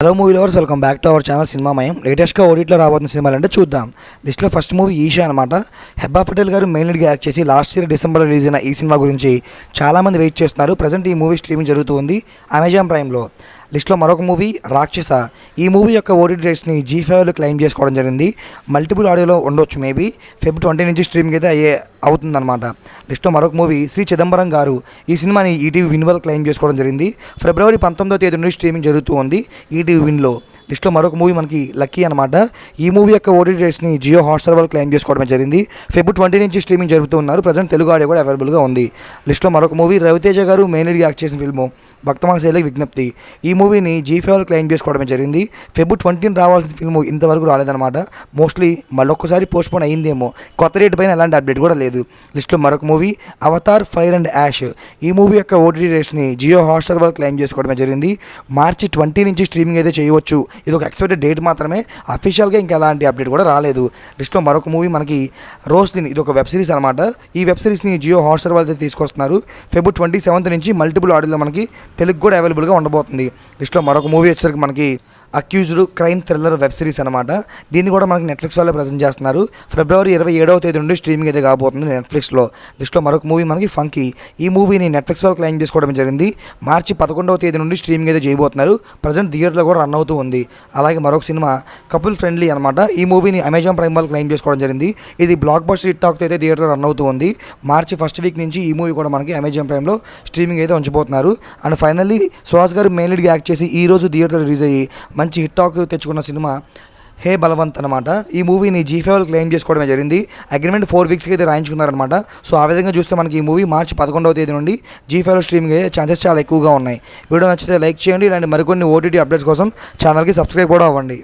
Hello movie lovers, welcome back to our channel Cinemamayam. లేటెస్ట్గా ఓటీటీలో రాబోతున్న సినిమాలు అంటే చూద్దాం. లిస్ట్లో ఫస్ట్ మూవీ ఈషా అనమాట. హెబ్బా పటేల్ గారు మెయిన్ లీడ్గా యాక్ట్ చేసి లాస్ట్ ఇయర్ డిసెంబర్లో రిలీజ్ అయిన ఈ సినిమా గురించి చాలామంది వెయిట్ చేస్తున్నారు. ప్రజెంట్ ఈ మూవీ స్ట్రీమింగ్ జరుగుతుంది అమెజాన్ ప్రైమ్లో. లిస్ట్లో మరొక మూవీ రాక్షస. ఈ మూవీ యొక్క ఓటీటీ రైట్స్ని G5లో క్లెయిమ్ చేసుకోవడం జరిగింది. మల్టిపుల్ ఆడియోలో ఉండొచ్చు, మేబీ Feb 20 నుంచి స్ట్రీమింగ్ అయితే అవుతుందన్నమాట. లిస్ట్లో మరొక మూవీ శ్రీ చిదంబరం గారు. ఈ సినిమాని ఈటీవీ విన్ వల్ల క్లెయిమ్ చేసుకోవడం జరిగింది. ఫిబ్రవరి 19వ తేదీ నుండి స్ట్రీమింగ్ జరుగుతూ ఉంది ఈటీవీ విన్లో. లిస్ట్లో మరొక మూవీ మనకి లక్కీ అనమాట. ఈ మూవీ యొక్క ఓటీటీ రైట్స్ని జియో హాట్స్టార్ వాళ్ళు క్లెయిమ్ చేసుకోవడం జరిగింది. Feb 20 నుంచి స్ట్రీమింగ్ జరుగుతూ ఉన్నారు. ప్రజెంట్ తెలుగు ఆడియో కూడా అవైలబుల్గా ఉంది. లిస్ట్లో మరొక మూవీ రవితేజ గారు మెయిన్ లీడ్గా యాక్ట్ చేసిన ఫిల్ము భక్తమాసైలకు విజ్ఞప్తి. ఈ మూవీని G5 వాళ్ళు క్లెయిమ్ చేసుకోవడమే జరిగింది. Feb 20 రావాల్సిన ఫిల్ము ఇంతవరకు రాలేదన్నమాట. మోస్ట్లీ మళ్ళొక్కసారి పోస్ట్పోన్ అయ్యిందేమో. కొత్త డేట్ పైన ఎలాంటి అప్డేట్ కూడా లేదు. లిస్ట్లో మరొక movie Avatar fire and ash. ఈ మూవీ యొక్క ఓటీటీ రైట్స్ని జియో హాట్స్టార్ వాళ్ళు క్లెయిమ్ చేసుకోవడమే జరిగింది. మార్చి 20 నుంచి స్ట్రీమింగ్ అయితే చేయవచ్చు. ఇది ఒక ఎక్స్పెక్టెడ్ డేట్ మాత్రమే, అఫీషియల్గా ఇంకా ఎలాంటి అప్డేట్ కూడా రాలేదు. లిస్ట్లో మరొక మూవీ మనకి రోస్దిన్. ఇది ఒక వెబ్ సిరీస్ అనమాట. ఈ వెబ్ సిరీస్ని జియో హాట్స్టార్ వాళ్ళతో తీసుకొస్తున్నారు. Feb 27 నుంచి మల్టిపుల్ ఆడియోలో మనకి తెలుగు కూడా అవైలబుల్గా ఉండబోతుంది. లిస్ట్లో మరొక మూవీ వచ్చేసరికి మనకి accused crime thriller web series అనమాట. దీన్ని కూడా మనకి నెట్ఫ్లిక్స్ వాళ్ళే ప్రజెంట్ చేస్తున్నారు. ఫిబ్రవరి 27వ తేదీ నుండి స్ట్రీమింగ్ అయితే కాబోతుంది నెట్ఫ్లిక్స్లో. లిస్ట్లో మరొక మూవీ మనకి ఫంకీ. ఈ మూవీని నెట్ఫ్లిక్స్ వాళ్ళు క్లెయిమ్ చేసుకోవడం జరిగింది. మార్చి 11వ తేదీ నుండి స్ట్రీమింగ్ అయితే చేయబోతున్నారు. ప్రజెంట్ థియేటర్లో కూడా రన్ అవుతూ ఉంది. అలాగే మరొక సినిమా కపుల్ ఫ్రెండ్లీ అనమాట. ఈ మూవీని అమెజాన్ ప్రైమ్ వాళ్ళు క్లెయిమ్ చేసుకోవడం జరిగింది. ఇది బ్లాక్ బస్టర్ హిట్ టాక్తో అయితే థియేటర్లో రన్ అవుతూ ఉంది. మార్చి ఫస్ట్ వీక్ నుంచి ఈ మూవీ కూడా మనకి అమెజాన్ ప్రైమ్లో స్ట్రీమింగ్ అయితే ఉంచబోతున్నారు. అండ్ ఫైనల్లీ సుహాస్ గారు మెయిన్ లీడ్గా యాక్ట్ చేసి ఈ రోజు థియేటర్ రిలీజ్ అయ్యి మంచి హిట్ టాక్ తెచ్చుకున్న సినిమా హే బలవంత్ అనమాట. ఈ మూవీని G5 క్లెయిమ్ చేసుకోవడమే జరిగింది. అగ్రిమెంట్ 4 వీక్స్కి అయితే రాయించుకున్నారనమాట. సో ఆ విధంగా చూస్తే మనకి ఈ మూవీ మార్చి 11వ తేదీ నుండి G5 స్ట్రీమింగ్ అయ్యే ఛాన్సెస్ చాలా ఎక్కువగా ఉన్నాయి. వీడియో నచ్చితే లైక్ చేయండి. ఇలాంటి మరికొన్ని ఓటీటీ అప్డేట్స్ కోసం ఛానల్కి సబ్స్క్రైబ్ కూడా అవ్వండి.